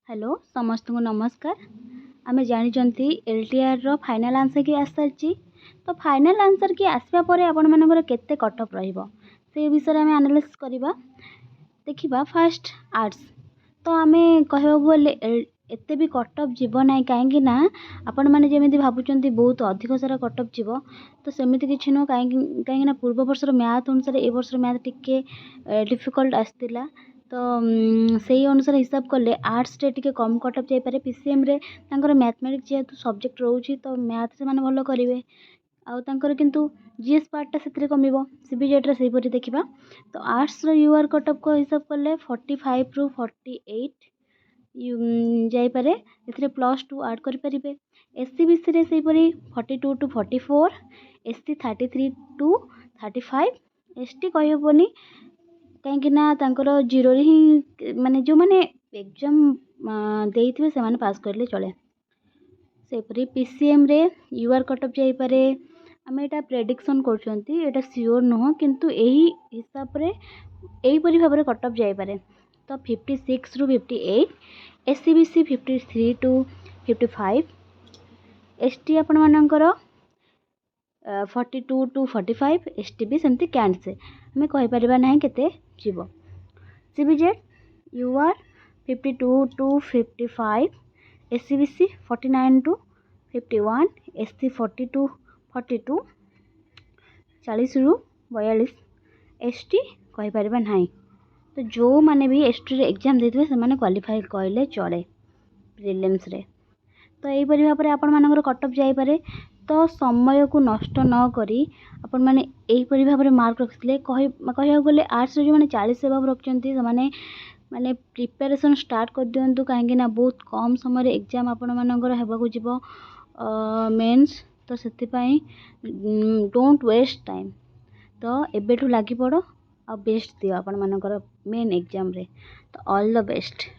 Hello समस्त को नमस्कार। आमे जानी एलटीआर रो फाइनल आंसर की आस सारी। तो फाइनल आंसर की आसवा पर आपण मानकर केते कटअप रहिबो से विषय में एनालिसिस करबा। देखिबा फास्ट आर्ट्स तो आमे कहबो बोले एते भी कटअप जीव ना कहीं ना आपण मैंने जमी भावुं बहुत अधिक सारा कटअप जीव तो सेमती किसी नुह कहीं ना पूर्व वर्षर मैथ अनुसार ए वर्षर मैथ टिके डिफिकल्ट आसला तो से अनुसार हिसाब कले आर्ट्स रे टिके कम कटअप जापे पीसीएम रे तांकर मैथमेटिक्स जेहेतु सब्जेक्ट रोचे तो मैथ से माने भल करेंगे आउर किंतु जीएस पार्टा से कमिबो सीबीजेड रे सेहीपरि देखिबा। तो आर्ट्स रो यूआर कटअप को हिसाब कले 45 रु 48 जाइपरे एथिरे +2 ऐड करि परिबे। एससीबीसी रे सेहीपरि 42 टू 44 एसटी 33 टू 35 एसटी कहबोनी कहीं ना तांकर जीरो ही माने जो माने एग्जाम देइथिबे से माने पास करले चले। सेपरि पीसीएम रे यूआर कटअप जाई पारे आमे एटा प्रेडिक्शन करछंती एटा सियोर नुह किंतु एही हिसाब रे एही परि भाबरे कटअप जाई पारे। तो 56 रु 58 एससीबीसी 53 टू 55 एसटी आपण मानकर 42 टू 45 एसटी भी सेमती कैंसे हमें कहि परिबा नाही केते जीवो। CBZ UR 52 to 55 SCBC 49 to 51 SC 40 to 42 40 रु 42 एसटी कहि परिबा नाही। तो जो माने भी एसटी रे एग्जाम देथिबे से माने क्वालिफाई कहले चले प्रीलिम्स रे। तो यही परि भाबरे आपण मानकर कटअप जाई पारे। तो समय को नष्ट न करी आपण माने एही परि भाबरे मार्क रखिले कहिया गले आर्ट्स जो माने 40 एबव रखचंती से माने माने प्रिपरेशन स्टार्ट कर दियंतु कहीं ना बहुत कम समय रे एग्जाम आपण मानकर हेबाकू जिवो मेंस। तो सेति पई डोंट वेस्ट टाइम। तो एबेठू लागी पड़ो आ बेस्ट दियो आपण मानकर मेन एग्जाम रे। तो ऑल द बेस्ट।